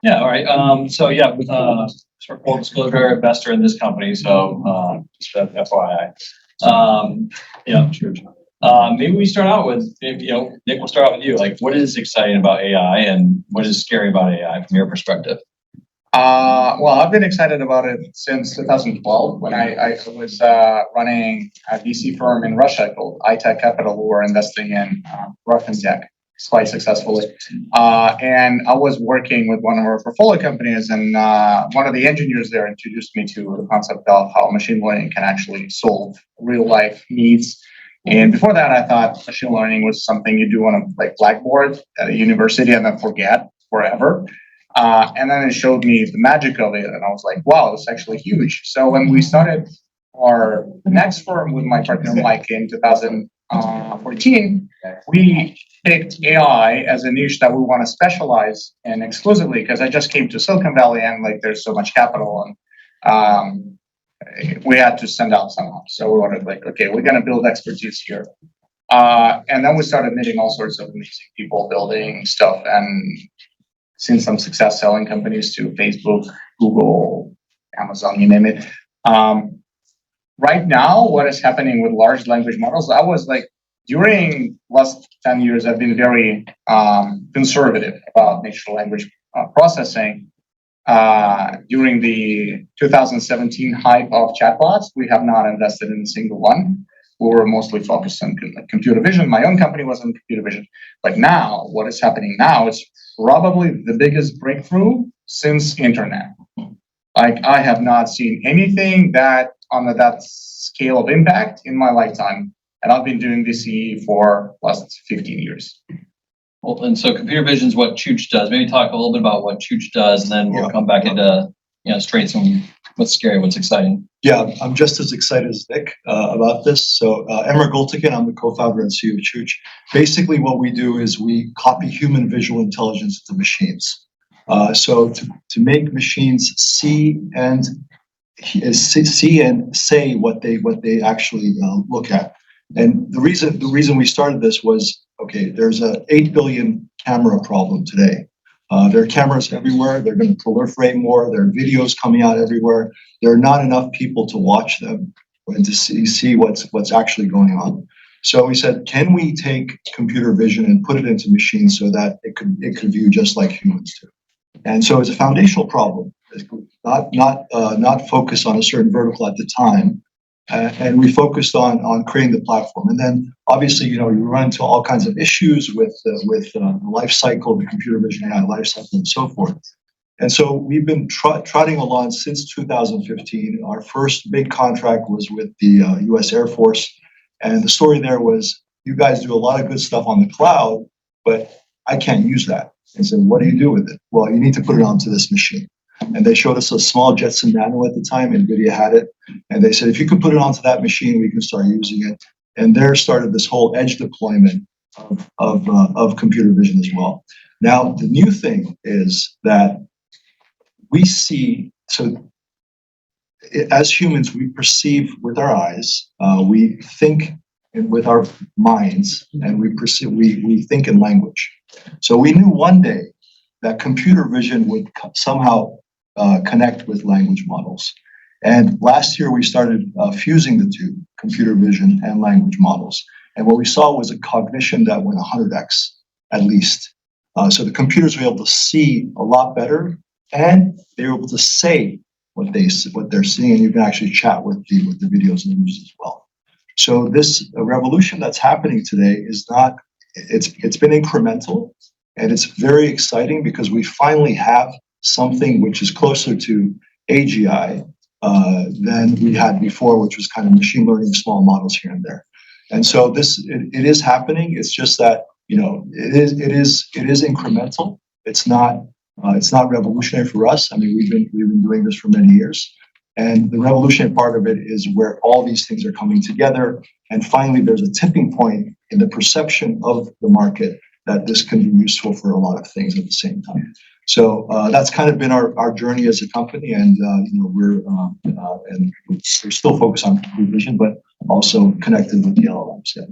Yeah, all right. Sort of full disclosure, investor in this company, so just FYI. Sure. Maybe we start out with, Nick, we'll start out with you. Like, what is exciting about AI and what is scary about AI from your perspective? Well, I've been excited about it since 2012 when I was running a VC firm in Russia called iTech Capital. We were investing in Russian tech quite successfully. And I was working with one of our portfolio companies, and one of the engineers there introduced me to the concept of how machine learning can actually solve real life needs. And before that, I thought machine learning was something you do on a blackboard at a university and then forget forever. And then it showed me the magic of it, and I was like, wow, it's actually huge. So when we started our next firm with my partner Mike in 2014, we picked AI as a niche that we want to specialize in exclusively, because I just came to Silicon Valley and there's so much capital, and we had to send out somehow. So we wanted okay, we're going to build expertise here. And then we started meeting all sorts of amazing people building stuff, and seen some success selling companies to Facebook, Google, Amazon, you name it. Right now, what is happening with large language models, I was during last 10 years, I've been very conservative about natural language processing. During the 2017 hype of chatbots, we have not invested in a single one. We were mostly focused on computer vision. My own company was on computer vision. But now, what is happening now is probably the biggest breakthrough since internet. I have not seen anything that on that scale of impact in my lifetime. And I've been doing VC for last 15 years. Well, and so computer vision is what Chooch does. Maybe talk a little bit about what Chooch does, and then we'll come back into straight some what's scary, what's exciting. Yeah, I'm just as excited as Nick about this. So Emmer Gultikin, I'm the co-founder and CEO of Chooch. Basically, what we do is we copy human visual intelligence to machines. So to make machines see and say what they actually look at. And the reason we started this was, okay, there's a 8 billion camera problem today. There are cameras everywhere. They're going to proliferate more. There are videos coming out everywhere. There are not enough people to watch them and to see what's actually going on. So we said, can we take computer vision and put it into machines so that it could view just like humans do? And so it's a foundational problem. It's not focused on a certain vertical at the time. And we focused on creating the platform. And then obviously, you run into all kinds of issues with the life cycle, the computer vision AI life cycle, and so forth. And so we've been trotting along since 2015. Our first big contract was with the US Air Force. And the story there was, you guys do a lot of good stuff on the cloud, but I can't use that. And so what do you do with it? Well, you need to put it onto this machine. And they showed us a small Jetson Nano at the time. NVIDIA had it. And they said, if you could put it onto that machine, we can start using it. And there started this whole edge deployment of computer vision as well. Now, the new thing is that we see, so as humans, we perceive with our eyes, we think with our minds, and we think in language. So we knew one day that computer vision would somehow connect with language models. And last year we started fusing the two, computer vision and language models. And what we saw was a cognition that went 100x at least. So the computers were able to see a lot better, and they were able to say what they're seeing, and you can actually chat with the videos and images as well. So this revolution that's happening today is not, it's been incremental, and it's very exciting because we finally have something which is closer to AGI than we had before, which was kind of machine learning, small models here and there. And so it is happening. It's just that it is incremental. It's not revolutionary for us. I mean, we've been doing this for many years, and the revolutionary part of it is where all these things are coming together, and finally there's a tipping point in the perception of the market that this can be useful for a lot of things at the same time. So that's kind of been our journey as a company, and we're still focused on computer vision, but also connected with the LLMs. Yeah.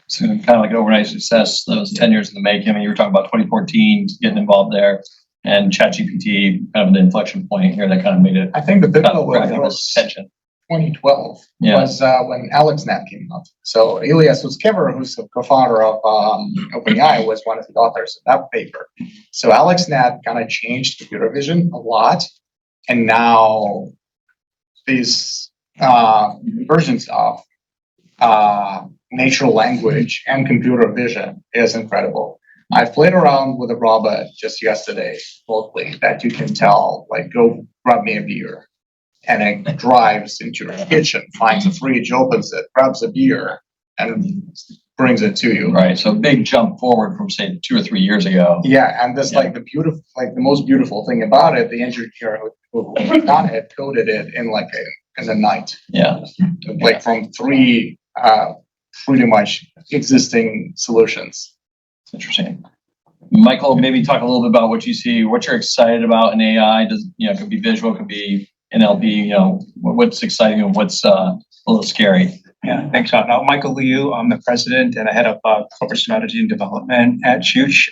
So kind of like an overnight success. That was 10 years in the making. I mean, you were talking about 2014, getting involved there. and ChatGPT kind of an inflection point here that kind of made it I think the big one grab was attention. 2012 Yeah. was when AlexNet came out. So Elias Sutskever, who's the co-founder of OpenAI, was one of the authors of that paper. So AlexNet kind of changed computer vision a lot, and now these versions of natural language and computer vision is incredible. I played around with a robot just yesterday, boldly, that you can tell, like, go grab me a beer. And it drives into your kitchen, finds a fridge, opens it, grabs a beer, and brings it to you. Right. So big jump forward from say 2 or 3 years ago. Yeah, and this like the most beautiful thing about it, the engineer who done it coded it in the night. Yeah. Like from 3 pretty much existing solutions. It's interesting. Michael, maybe talk a little bit about what you see, what you're excited about in AI. It could be visual, it could be NLP, what's exciting and what's a little scary. Yeah, thanks, Sean. I'm Michael Liu. I'm the president and I head up corporate strategy and development at Chooch.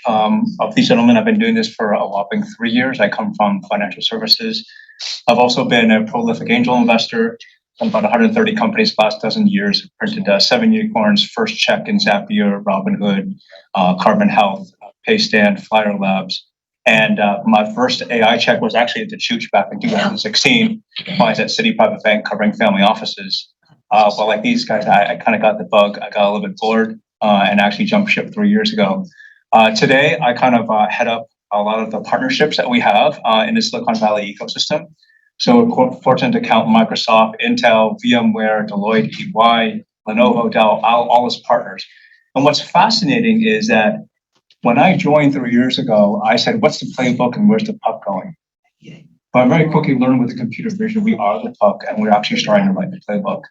Of these gentlemen, I've been doing this for a whopping 3 years. I come from financial services. I've also been a prolific angel investor in about 130 companies the last dozen years. Printed 7 unicorns, First Check in Zapier, Robinhood, Carbon Health, Paystand, Flyer Labs. And my first AI check was actually at the Chooch back in 2016. When I was at City Private Bank covering family offices. But like these guys, I kind of got the bug. I got a little bit bored and actually jumped ship 3 years ago. Today, I kind of head up a lot of the partnerships that we have in the Silicon Valley ecosystem. So we're fortunate to count Microsoft, Intel, VMware, Deloitte, EY, Lenovo, Dell, all as partners. And what's fascinating is that when I joined 3 years ago, I said, what's the playbook and where's the puck going? But I very quickly learned with the computer vision, we are the puck and we're actually starting to write the playbook.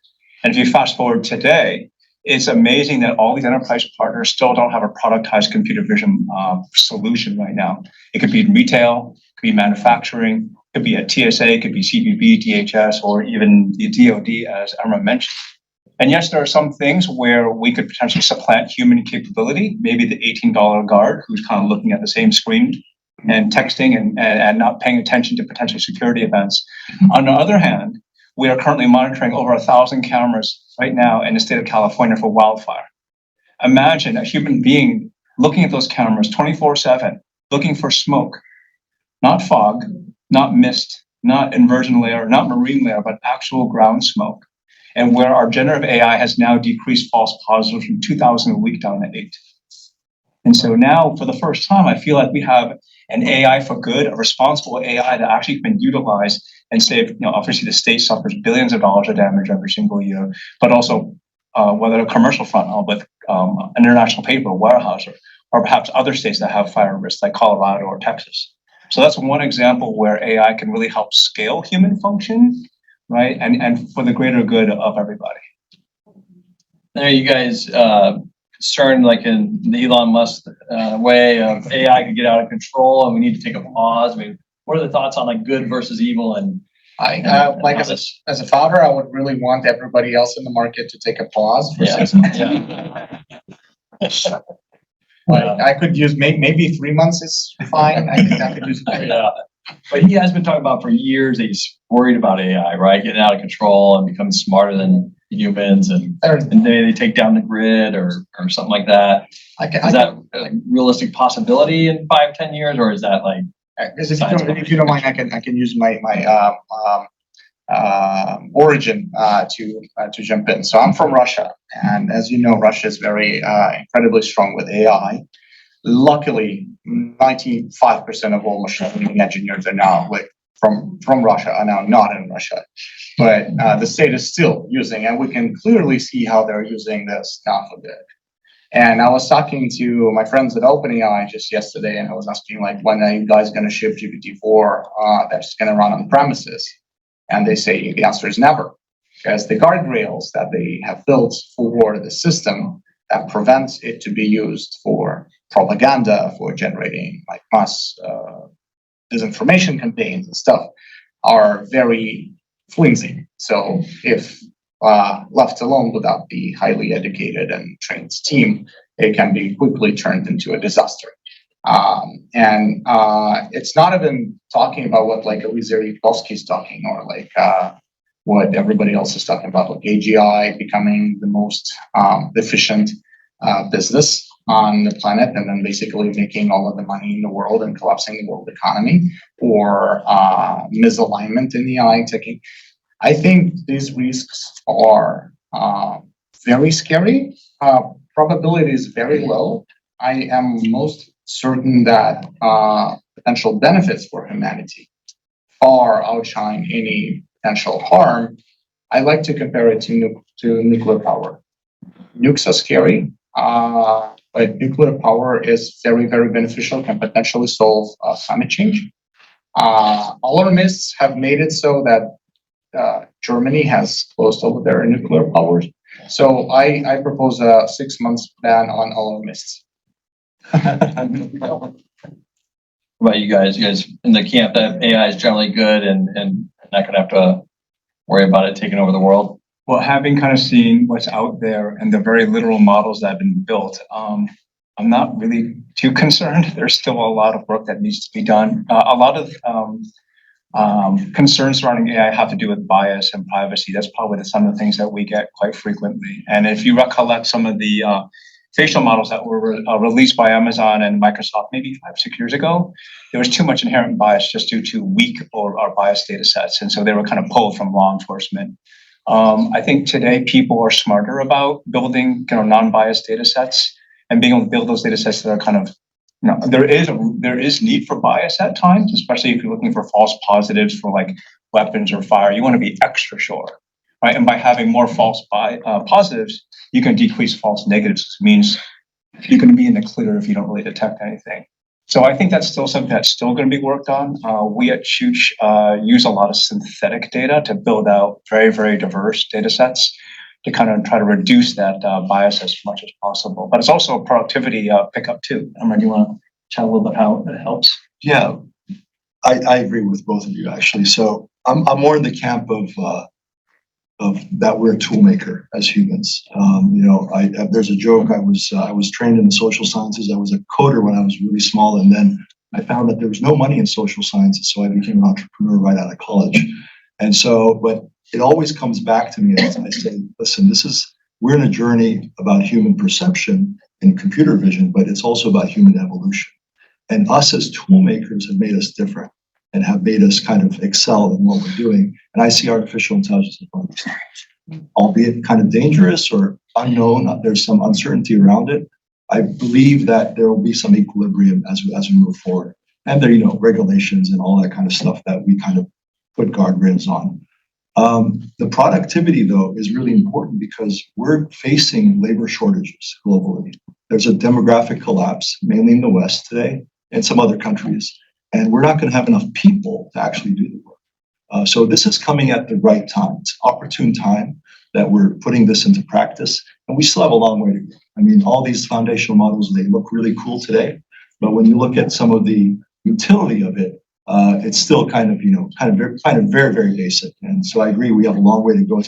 And if you fast forward today, it's amazing that all these enterprise partners still don't have a productized computer vision solution right now. It could be in retail, it could be manufacturing, it could be a TSA, it could be CBP, DHS, or even the DoD, as Emma mentioned. And yes, there are some things where we could potentially supplant human capability, maybe the $18 guard who's kind of looking at the same screen and texting and not paying attention to potential security events. On the other hand, we are currently monitoring over 1,000 cameras right now in the state of California for wildfire. Imagine a human being looking at those cameras 24/7, looking for smoke, not fog, not mist, not inversion layer, not marine layer, but actual ground smoke. And where our generative AI has now decreased false positives from 2,000 a week down to 8. And so now, for the first time, I feel like we have an AI for good, a responsible AI that actually can be utilized and save, obviously the state suffers billions of dollars of damage every single year, but also whether a commercial front with an international paper, Weyerhaeuser, or perhaps other states that have fire risks like Colorado or Texas. So that's one example where AI can really help scale human function, right? And for the greater good of everybody. There you guys concerned like in the Elon Musk way of AI could get out of control and we need to take a pause. I mean, what are the thoughts on like good versus evil? And as a founder, I would really want everybody else in the market to take a pause for 6 months. I could use maybe 3 months is fine. I think I could use it. Yeah. But he has been talking about for years that he's worried about AI, right? Getting out of control and becoming smarter than humans and they take down the grid or something like that. Is that a realistic possibility in 5-10 years, or is that like? If you don't mind, I can use my origin to jump in. So I'm from Russia, and as you know, Russia is very incredibly strong with AI. Luckily, 95% of all machine learning engineers are now from Russia are now not in Russia, but the state is still using, and we can clearly see how they're using this now for good. And I was talking to my friends at OpenAI just yesterday, and I was asking, like, when are you guys going to ship GPT-4 that's going to run on premises? And they say the answer is never, because the guardrails that they have built for the system that prevents it to be used for propaganda, for generating like mass disinformation campaigns and stuff are very flimsy. So if left alone without the highly educated and trained team, it can be quickly turned into a disaster. It's not even talking about what like Eliezer Yudkowsky is talking, or like what everybody else is talking about, like AGI becoming the most efficient business on the planet, and then basically making all of the money in the world and collapsing the world economy, or misalignment in the AI taking. I think these risks are very scary. Probability is very low. I am most certain that potential benefits for humanity far outshine any potential harm. I like to compare it to nuclear power. Nukes are scary, but nuclear power is very, very beneficial, can potentially solve climate change. Alarmists have made it so that Germany has closed all of their nuclear powers. So I propose a 6 months ban on alarmists. What about you guys? You guys in the camp that AI is generally good and not gonna have to worry about it taking over the world? Well, having kind of seen what's out there and the very literal models that have been built, I'm not really too concerned. There's still a lot of work that needs to be done. A lot of concerns surrounding AI have to do with bias and privacy. That's probably some of the things that we get quite frequently. And if you recollect some of the facial models that were released by Amazon and Microsoft maybe 5-6 years ago, there was too much inherent bias just due to weak or biased data sets. And so they were kind of pulled from law enforcement. I think today people are smarter about building non-biased data sets and being able to build those data sets that are kind of, there is need for bias at times, especially if you're looking for false positives for like weapons or fire. You want to be extra sure, right? And by having more false positives, you can decrease false negatives, which means you're going to be in the clear if you don't really detect anything. So I think that's still something that's still going to be worked on. We at Chooch use a lot of synthetic data to build out very, very diverse data sets to kind of try to reduce that bias as much as possible. But it's also a productivity pickup too. I mean, do you want to chat a little bit how it helps? Yeah, I agree with both of you actually. So I'm more in the camp of that we're a tool maker as humans. There's a joke. I was trained in the social sciences. I was a coder when I was really small, and then I found that there was no money in social sciences, so I became an entrepreneur right out of college. And so, but it always comes back to me as I say, listen, we're in a journey about human perception and computer vision, but it's also about human evolution. And us as tool makers have made us different and have made us kind of excel in what we're doing. And I see artificial intelligence as one of these things, albeit kind of dangerous or unknown. There's some uncertainty around it. I believe that there will be some equilibrium as we move forward. And there, regulations and all that kind of stuff that we kind of put guardrails on. The productivity, though, is really important because we're facing labor shortages globally. There's a demographic collapse, mainly in the West today and some other countries. And we're not going to have enough people to actually do the work. So this is coming at the right time. It's an opportune time that we're putting this into practice. And we still have a long way to go. I mean, all these foundational models, they look really cool today. But when you look at some of the utility of it, it's still kind of very, very basic. And so I agree, we have a long way to go.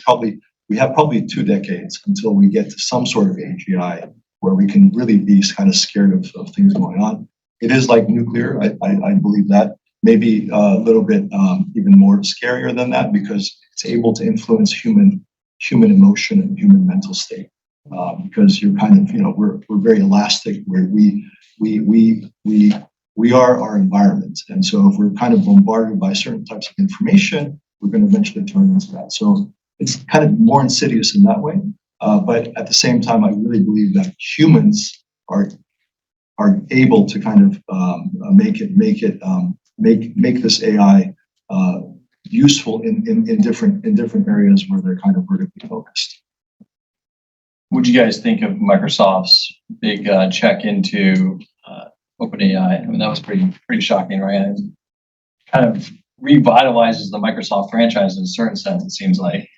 We have probably 2 decades until we get to some sort of AGI where we can really be kind of scared of things going on. It is like nuclear. I believe that. Maybe a little bit even more scarier than that because it's able to influence human emotion and human mental state. Because you're kind of, we're very elastic where we are our environment. And so if we're kind of bombarded by certain types of information, we're going to eventually turn into that. So it's kind of more insidious in that way. But at the same time, I really believe that humans are able to kind of make this AI useful in different areas where they're kind of vertically focused. What do you guys think of Microsoft's big check into OpenAI? I mean, that was pretty shocking, right? And kind of revitalizes the Microsoft franchise in a certain sense, it seems like.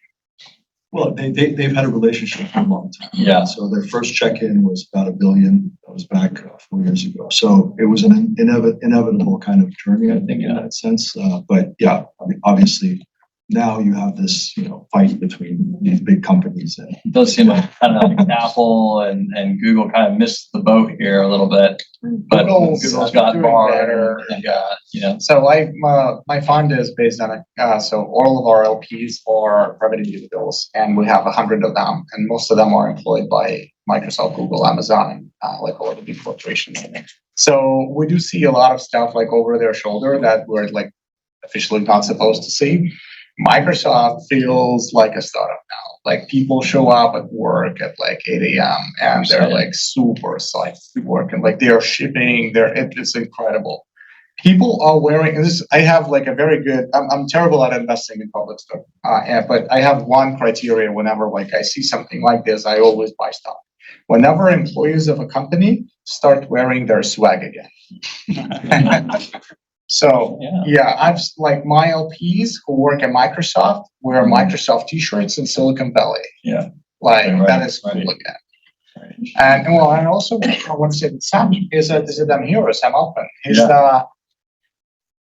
Well, they've had a relationship for a long time. Yeah. So their first check-in was about $1 billion. That was back 4 years ago. So it was an inevitable kind of journey, I think, in that sense. But yeah, I mean, obviously, now you have this, fight between these big companies. And It does seem like kind of like Apple and Google kind of missed the boat here a little bit, but Google's got doing Bar better. and got, So my fund is based on so all of our LPs are private individuals, and we have 100 of them, and most of them are employed by Microsoft, Google, Amazon, like all the big corporations. So we do see a lot of stuff like over their shoulder that we're like officially not supposed to see. Microsoft feels like a startup now. Like people show up at work at like 8 a.m. and they're like super psyched to work, and like they are shipping. It's incredible. People are wearing this. I have like a very good. I'm terrible at investing in public stuff, but I have one criteria. Whenever like I see something like this, I always buy stock. Whenever employees of a company start wearing their swag again. So yeah, I've like my LPs who work at Microsoft wear Microsoft t-shirts in Silicon Valley. Yeah. Like Right, that is cool right. again. And well, and also I want to say that Sam is a damn hero, Sam Altman.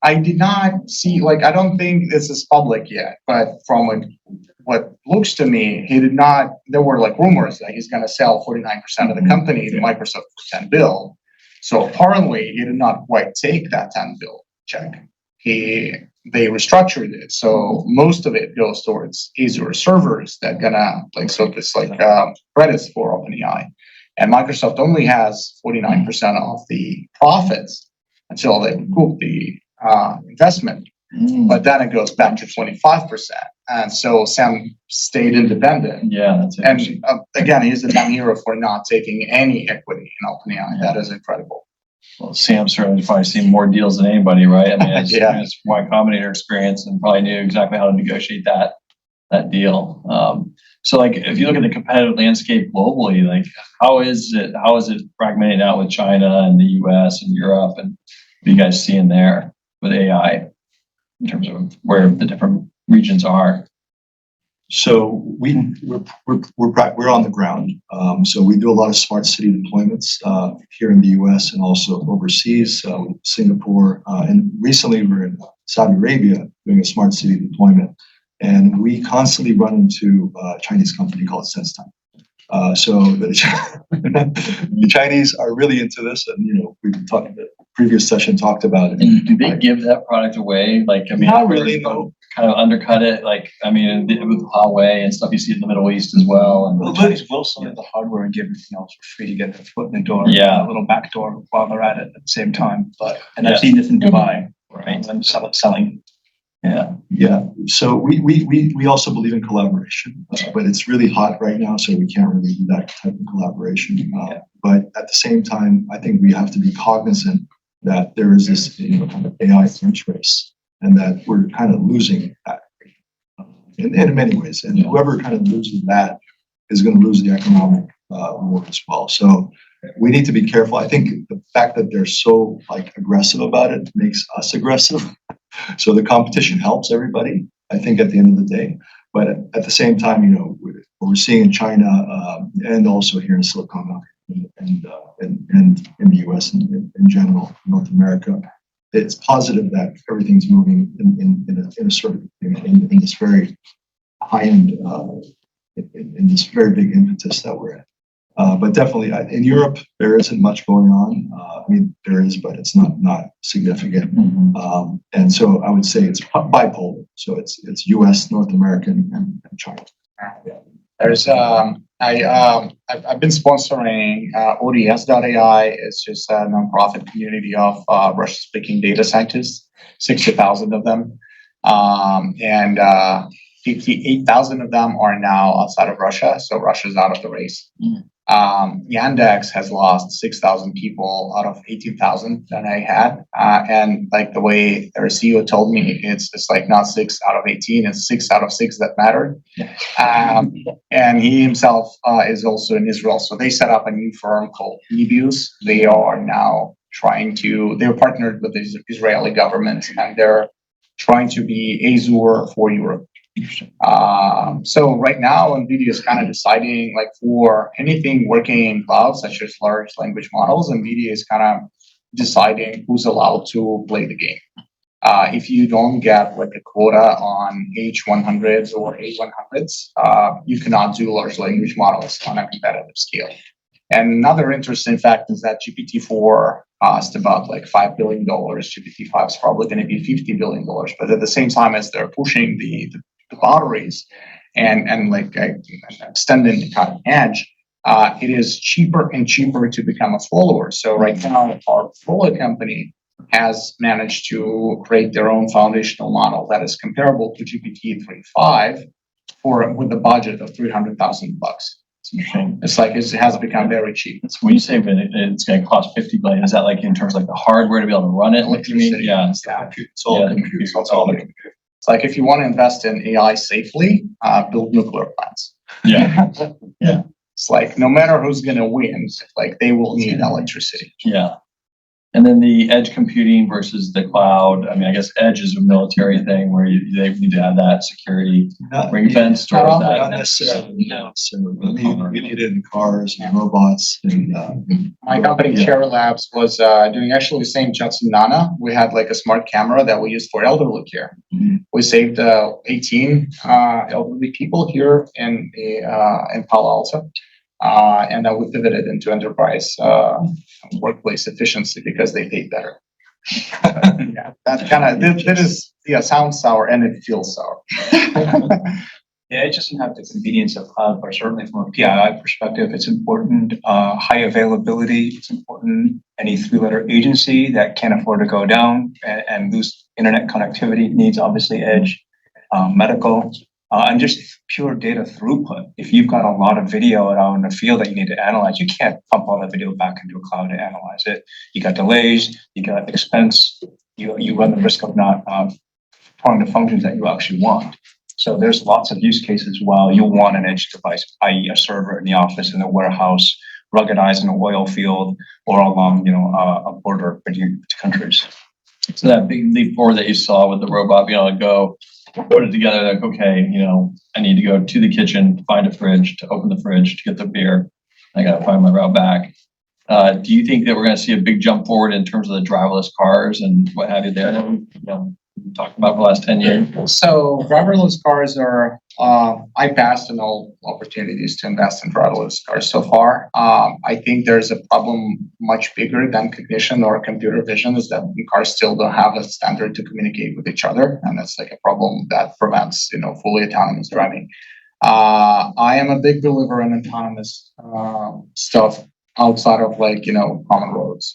I did not see, like, I don't think this is public yet, but from like what looks to me, he did not, there were like rumors that he's going to sell 49% of the company to Microsoft for $10 billion. So apparently he did not quite take that $10 billion check. They restructured it. So most of it goes towards Azure servers that gonna like, so it's like credits for OpenAI. And Microsoft only has 49% of the profits until they recoup the investment. But then it goes back to 25%. And so Sam stayed independent. Yeah, that's interesting. And again, he's a damn hero for not taking any equity in OpenAI. That is incredible. Well, Sam certainly probably seen more deals than anybody, right? I mean, Yeah. it's Y Combinator experience and probably knew exactly how to negotiate that deal. So like if you look at the competitive landscape globally, like how is it fragmented out with China and the US and Europe, and what are you guys seeing there with AI in terms of where the different regions are? So we're on the ground. So we do a lot of smart city deployments here in the U.S. and also overseas, Singapore, and recently we're in Saudi Arabia doing a smart city deployment, and we constantly run into a Chinese company called SenseTime. So the Chinese are really into this, and we've talked. The previous session talked about it. And do they give that product away? Like, I mean, Not really, no. Kind of undercut it. Like, I mean, with Huawei and stuff you see in the Middle East as well. And The Chinese will sell the hardware and give everything else for free to get their foot in the door. Yeah. A little back door while they're at it at the same time. And Yeah. I've seen this in Dubai, right. them selling. Yeah. So we also believe in collaboration, but it's really hot right now, so we can't really do that type of collaboration. But at the same time, I think we have to be cognizant that there is this kind of AI French race, and that we're kind of losing that in many ways. And whoever kind of loses that is going to lose the economic war as well. So we need to be careful. I think the fact that they're so aggressive about it makes us aggressive. So the competition helps everybody, I think, at the end of the day. But at the same time, what we're seeing in China and also here in Silicon Valley and in the US and in general, North America, it's positive that everything's moving in a sort of in this very high end, in this very big impetus that we're in. But definitely in Europe, there isn't much going on. I mean, there is, but it's not significant. And so I would say it's bipolar. So it's U.S., North American, and China. There's I've been sponsoring ODS.ai. It's just a nonprofit community of Russian-speaking data scientists, 60,000 of them, and 58,000 of them are now outside of Russia. So Russia's out of the race. Yandex has lost 6,000 people out of 18,000 that I had. And like the way their CEO told me, it's like not 6 out of 18, it's 6 out of 6 that mattered. And he himself is also in Israel. So they set up a new firm called Nebius. They are now they're partnered with the Israeli government, and they're trying to be Azure for Europe. So right now, NVIDIA is kind of deciding, like, for anything working in cloud, such as large language models, NVIDIA is kind of deciding who's allowed to play the game. If you don't get like a quota on H100s or A100s, you cannot do large language models on a competitive scale. And another interesting fact is that GPT-4 cost about like $5 billion. GPT-5 is probably going to be $50 billion. But at the same time as they're pushing the boundaries and like extending the cutting edge, it is cheaper and cheaper to become a follower. So right now, our portfolio company has managed to create their own foundational model that is comparable to GPT-3.5 with a budget of $300,000. It's interesting. It's like it has become very cheap. So when you say it's going to cost 50 billion, is that like in terms of like the hardware to be able to run it? What do you mean? Yeah, It's all Yeah, computer. it's all the computer. It's like if you want to invest in AI safely, build nuclear plants. Yeah, yeah, It's like no matter who's going to win, like they will need electricity. yeah. And then the edge computing versus the cloud. I mean, I guess edge is a military thing where they need to have that security ring fenced or Not that. Not necessarily. So we need it in cars and robots and My company, Yeah. Cherry Labs, was doing actually the same Judson Nana. We had like a smart camera that we used for elderly care. Mhm. We saved 18 elderly people here in Palo Alto. And we pivoted into enterprise workplace efficiency because they paid better. Yeah, that kind of that is sounds sour and it feels sour. Yeah, it doesn't have the convenience of cloud, but certainly from a PII perspective, it's important. High availability, it's important. Any three-letter agency that can't afford to go down and lose internet connectivity needs obviously edge. Medical, and just pure data throughput. If you've got a lot of video out in the field that you need to analyze, you can't pump all that video back into a cloud to analyze it. You got delays, you got expense, you run the risk of not performing the functions that you actually want. So there's lots of use cases while you'll want an edge device, i.e. a server in the office, in the warehouse, ruggedized in an oil field, or along, a border between countries. So that big leap forward that you saw with the robot being able to go put it together, like, okay, I need to go to the kitchen, find a fridge, to open the fridge, to get the beer. I got to find my route back. Do you think that we're going to see a big jump forward in terms of the driverless cars and what have you there? Talked about for the last 10 years. So driverless cars are, I passed on all opportunities to invest in driverless cars so far. I think there's a problem much bigger than cognition or computer vision is that cars still don't have a standard to communicate with each other. And that's like a problem that prevents, fully autonomous driving. I am a big believer in autonomous stuff outside of common roads.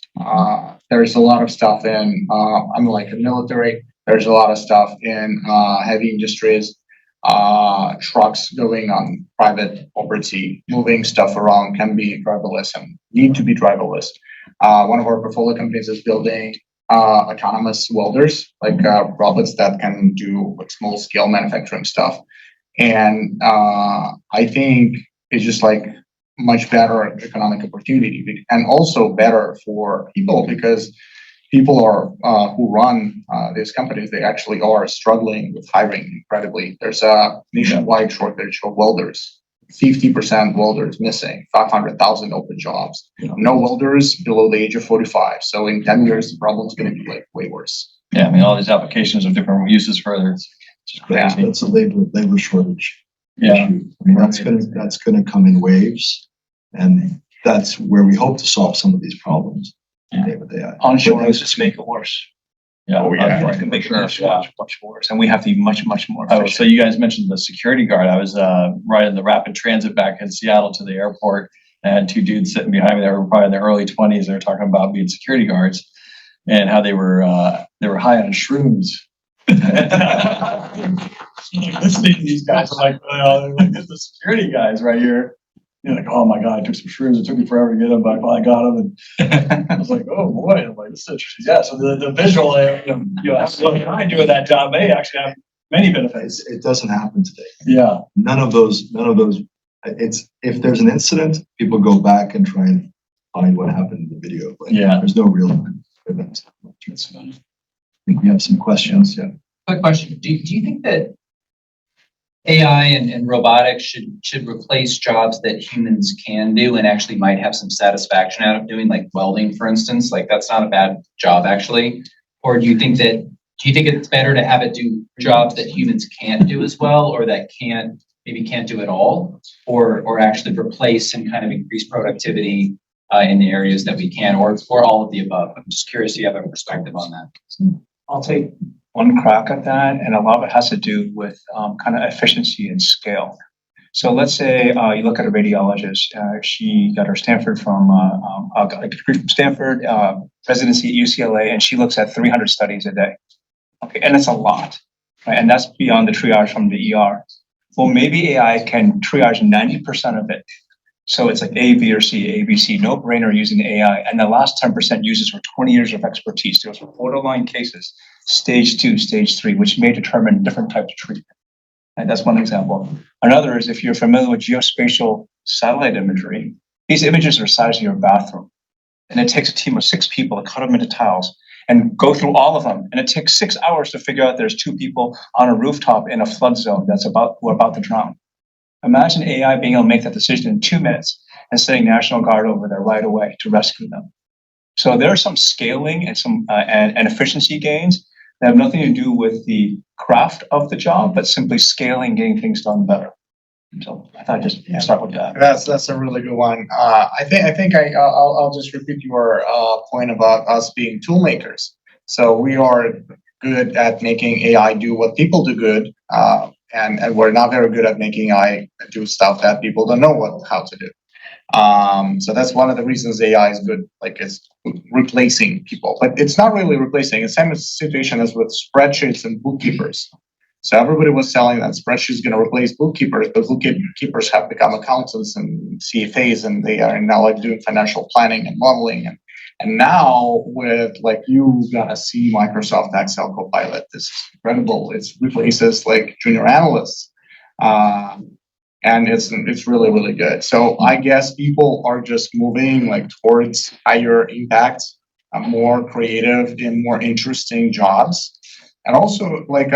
There's a lot of stuff in, I'm like a military. There's a lot of stuff in heavy industries, trucks going on private property, moving stuff around can be driverless and need to be driverless. One of our portfolio companies is building autonomous welders, like robots that can do small scale manufacturing stuff. And I think it's just like much better economic opportunity and also better for people because people are who run these companies, they actually are struggling with hiring incredibly. There's a nationwide shortage of welders, 50% welders missing, 500,000 open jobs. No welders below the age of 45. So in 10 years, the problem's going to be like way worse. Yeah, I mean, all these applications of different uses further. It's just crazy. that's a labor shortage. Yeah. issue. I mean, that's gonna come in waves, and that's where we hope to solve some of these problems. With AI. Onshore is just make it worse. Yeah, It can make it much worse. And we have to be much more Oh, efficient. so you guys mentioned the security guard. I was riding the rapid transit back in Seattle to the airport, and I had two dudes sitting behind me that were probably in their early 20s. They were talking about being security guards and how they were high on shrooms. Listening to these guys, I'm like, well, this is the security guys right here. You're like, oh my God, I took some shrooms. It took me forever to get them, but I finally got them. And I was like, oh boy. I'm like, this is interesting. Yeah, so the visual, I doing that job may actually have many benefits. It doesn't happen today. Yeah. None of those. It's if there's an incident, people go back and try and find what happened in the video. But there's no real event. That's fine. I think we have some questions. Yeah. Quick question. Do you think that AI and robotics should replace jobs that humans can do and actually might have some satisfaction out of doing, like welding, for instance? Like that's not a bad job actually. Or do you think that Do you think it's better to have it do jobs that humans can't do as well, or that maybe can't do at all, or actually replace and kind of increase productivity in the areas that we can, or all of the above? I'm just curious if you have a perspective on that. I'll take one crack at that, and a lot of it has to do with kind of efficiency and scale. So let's say you look at a radiologist. She got her Stanford got a degree from Stanford, residency at UCLA, and she looks at 300 studies a day. Okay, and it's a lot, right? And that's beyond the triage from the ER. Well, maybe AI can triage 90% of it. So it's like A, B, or C, A, B, C, no brainer using AI. And the last 10% uses for 20 years of expertise. Those were borderline cases, stage 2, stage 3, which may determine different types of treatment. And that's one example. Another is if you're familiar with geospatial satellite imagery, these images are the size of your bathroom. And it takes a team of 6 people to cut them into tiles and go through all of them. And it takes 6 hours to figure out there's 2 people on a rooftop in a flood zone who are about to drown. Imagine AI being able to make that decision in 2 minutes and sending National Guard over there right away to rescue them. So there are some scaling and some and efficiency gains that have nothing to do with the craft of the job, but simply scaling, getting things done better. So I thought I'd just start with that. That's a really good one. I think I'll just repeat your point about us being tool makers. So we are good at making AI do what people do good, and we're not very good at making AI do stuff that people don't know how to do. So that's one of the reasons AI is good, like it's replacing people, but it's not really replacing. It's the same situation as with spreadsheets and bookkeepers. So everybody was selling that spreadsheets is going to replace bookkeepers, but bookkeepers have become accountants and CFAs, and they are now like doing financial planning and modeling. And now with like you gotta see Microsoft Excel Copilot, this is incredible. It replaces like junior analysts. And it's really, really good. So I guess people are just moving like towards higher impact, more creative and more interesting jobs. And also like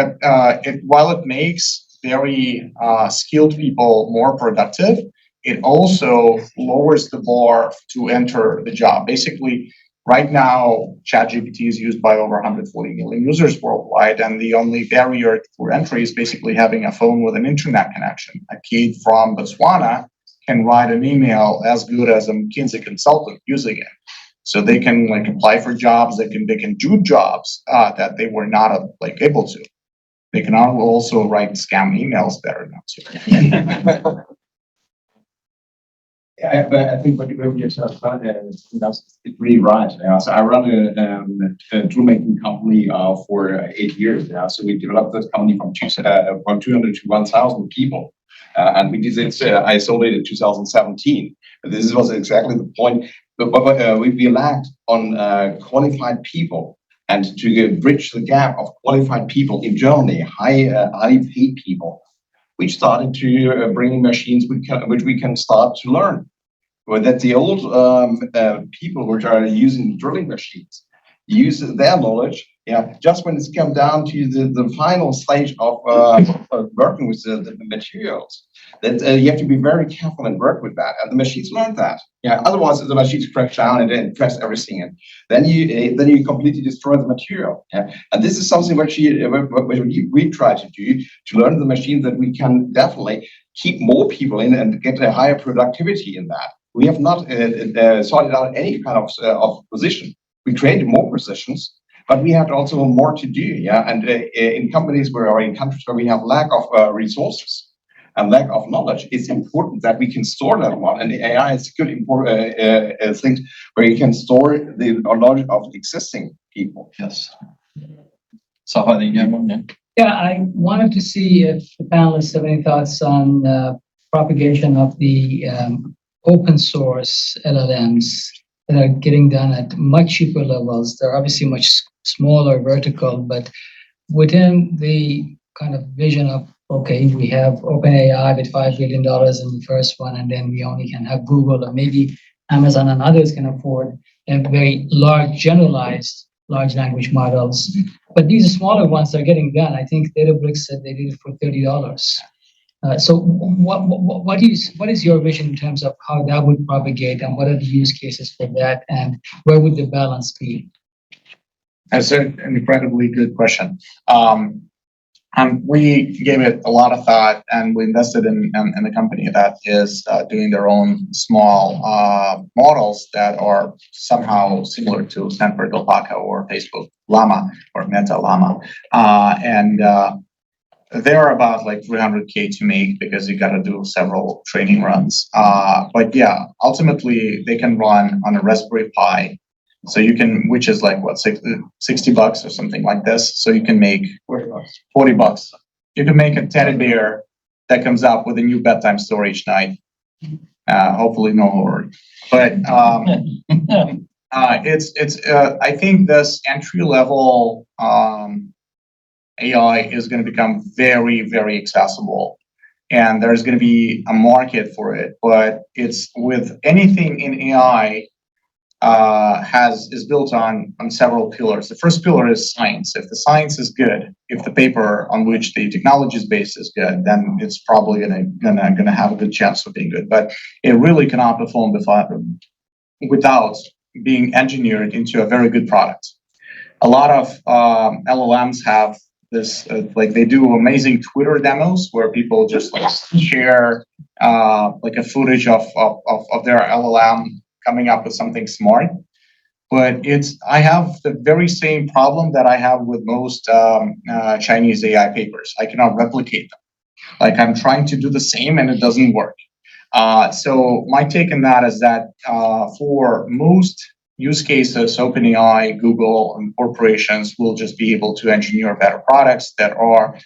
while it makes very skilled people more productive, it also lowers the bar to enter the job. Basically, right now, ChatGPT is used by over 140 million users worldwide, and the only barrier for entry is basically having a phone with an internet connection. A kid from Botswana can write an email as good as a McKinsey consultant using it. So they can like apply for jobs, they can do jobs that they were not like able to. They can also write scam emails better now too. Yeah, but I think what you just said is that's really right. So I run a tool making company for 8 years. So we developed this company from 200 to 1,000 people, and we did it isolated in 2017. This was exactly the point. But we lacked on qualified people, and to bridge the gap of qualified people in Germany, highly paid people. We started to bring machines which we can start to learn. Well, that the old people which are using drilling machines use their knowledge, just when it's come down to the final stage of working with the materials. That you have to be very careful and work with that, and the machines learn that. Otherwise the machines crash down and then press everything in. Then you completely destroy the material. And this is something which we try to do to learn the machine, that we can definitely keep more people in and get a higher productivity in that. We have not sorted out any kind of position. We created more positions, but we have also more to do. And in companies or in countries where we have lack of resources and lack of knowledge, it's important that we can store that one. And the AI is good important things where you can store the knowledge of existing people. Yes. So I think you have one, yeah. Yeah, I wanted to see if the panelists have any thoughts on propagation of the open source LLMs that are getting done at much cheaper levels. They're obviously much smaller vertical, but within the kind of vision of, okay, we have OpenAI with $5 billion in the first one, and then we only can have Google, or maybe Amazon and others can afford a very large, generalized large language models. But these smaller ones are getting done. I think Databricks said they did it for $30. So what is your vision in terms of how that would propagate, and what are the use cases for that, and where would the balance be? That's an incredibly good question. We gave it a lot of thought, and we invested in a company that is doing their own small models that are somehow similar to Stanford Alpaca or Facebook Llama or Meta Llama, and they're about like 300K to make because you got to do several training runs. But yeah, ultimately they can run on a Raspberry Pi. So you can, which is like what, $60 or something like this. So you can make $40. You can make a teddy bear that comes up with a new bedtime story each night. Hopefully no horror. But I think this entry level AI is going to become very, very accessible. And there's going to be a market for it. But it's with anything in AI, is built on several pillars. The first pillar is science. If the science is good, if the paper on which the technology is based is good, then it's probably gonna have a good chance of being good. But it really cannot perform without being engineered into a very good product. A lot of LLMs have this, like they do amazing Twitter demos where people just like share like a footage of their LLM coming up with something smart. But I have the very same problem that I have with most Chinese AI papers. I cannot replicate them. Like I'm trying to do the same and it doesn't work. So my take on that is that for most use cases, OpenAI, Google, and corporations will just be able to engineer better products that are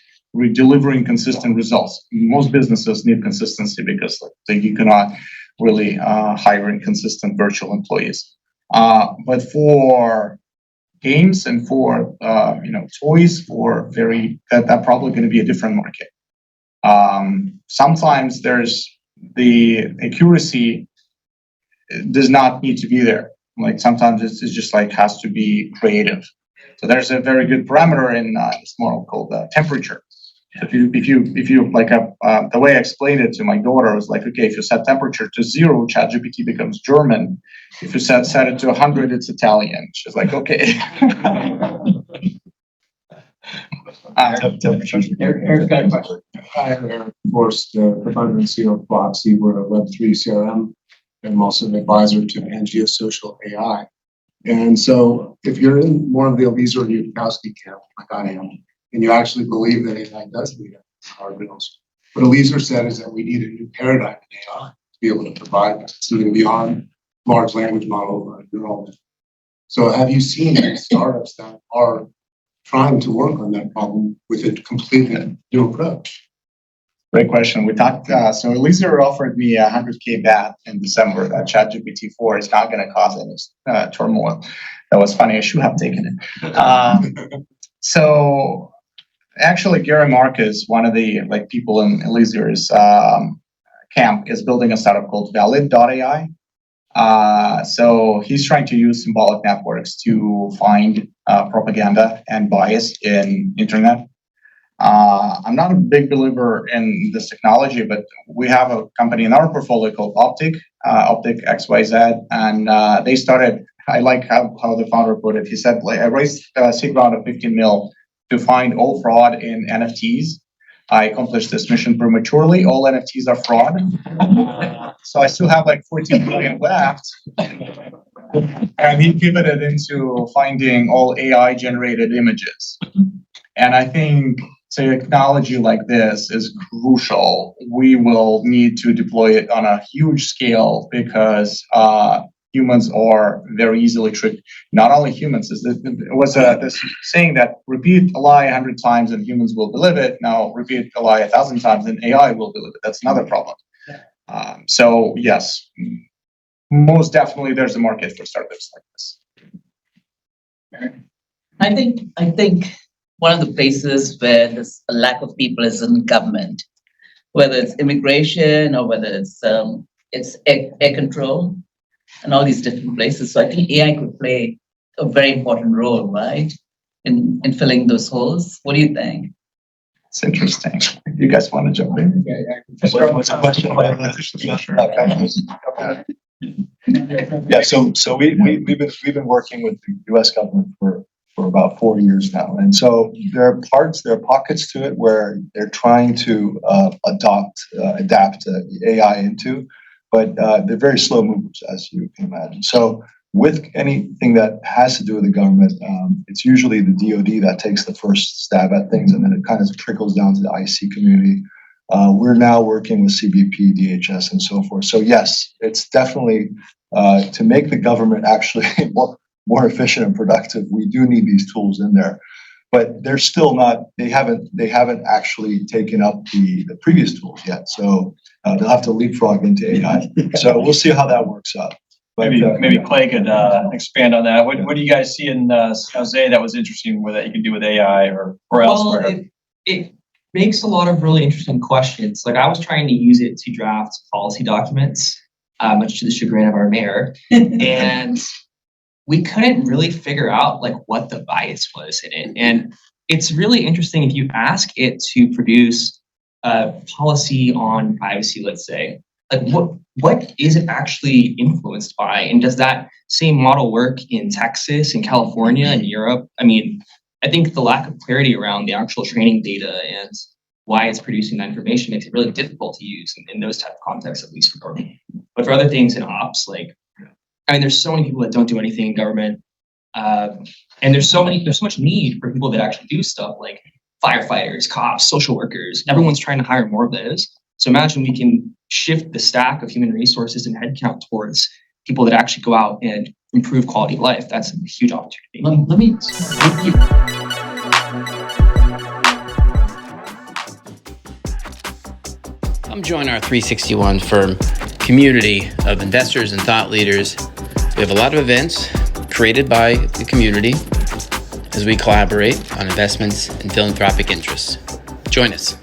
delivering consistent results. Most businesses need consistency because you cannot really hire inconsistent virtual employees. But for games and for toys, that's probably going to be a different market. Sometimes there's the accuracy does not need to be there. Like sometimes it's just like has to be creative. So there's a very good parameter in this model called temperature. If you like the way I explained it to my daughter was like, okay, if you set temperature to 0, ChatGPT becomes German. If you set it to 100, it's Italian. She's like, okay. Eric got a question. Hi, I'm Eric Forst, the founder and CEO of Foxy. We're a Web3 CRM. and I'm also an advisor to Angio Social AI. And so if you're in more of the Eliezer or Yudkowsky camp, like I am, and you actually believe that AI does need guardrails, what Eliezer said is that we need a new paradigm in AI to be able to provide that, something beyond large language model neural. So have you seen any startups that are trying to work on that problem with a completely new approach? Great question. We talked, so Eliezer offered me a 100K bet in December that ChatGPT 4 is not going to cause any turmoil. That was funny. I should have taken it. So actually, Gary Marcus, one of the people in Eliezer's camp, is building a startup called Valid.ai. So he's trying to use symbolic networks to find propaganda and bias in internet. I'm not a big believer in this technology, but we have a company in our portfolio called Optic XYZ, and they started. I like how the founder put it. He said, I raised a seed round of 15 mil to find all fraud in NFTs. I accomplished this mission prematurely. All NFTs are fraud. So I still have 14 million left. And he pivoted into finding all AI generated images. And I think technology like this is crucial. We will need to deploy it on a huge scale because humans are very easily tricked. Not only humans, it was this saying that repeat a lie 100 times and humans will believe it. Now repeat a lie 1,000 times and AI will believe it. That's another problem. So yes, most definitely there's a market for startups like this. I think one of the places where there's a lack of people is in government, whether it's immigration or whether it's air control and all these different places. So I think AI could play a very important role, right, in filling those holes. What do you think? It's interesting. You guys want to jump in? What's the question? Yeah, so we've been working with the U.S. government for for about 4 years now. And so there are pockets to it where they're trying to adapt AI into, but they're very slow movers, as you can imagine. So with anything that has to do with the government, it's usually the DoD that takes the first stab at things, and then it kind of trickles down to the IC community. We're now working with CBP, DHS, and so forth. So yes, it's definitely to make the government actually more efficient and productive. We do need these tools in there, but they're still not. They haven't actually taken up the previous tools yet. So they'll have to leapfrog into AI. So we'll see how that works out. But, Maybe Clay could expand on that. What do you guys see in Jose that was interesting with that you could do with AI or elsewhere? Well, it makes a lot of really interesting questions. Like I was trying to use it to draft policy documents, much to the chagrin of our mayor, and we couldn't really figure out like what the bias was in it. And it's really interesting if you ask it to produce a policy on privacy, let's say, like what is it actually influenced by? And does that same model work in Texas and California and Europe? I mean, I think the lack of clarity around the actual training data and why it's producing that information makes it really difficult to use in those type of contexts, at least for government. But for other things in ops, like, I mean, there's so many people that don't do anything in government. And there's so much need for people that actually do stuff like firefighters, cops, social workers. Everyone's trying to hire more of those. So imagine we can shift the stack of human resources and headcount towards people that actually go out and improve quality of life. That's a huge opportunity. Let me. Come join our 361 firm community of investors and thought leaders. We have a lot of events created by the community as we collaborate on investments and philanthropic interests. Join us.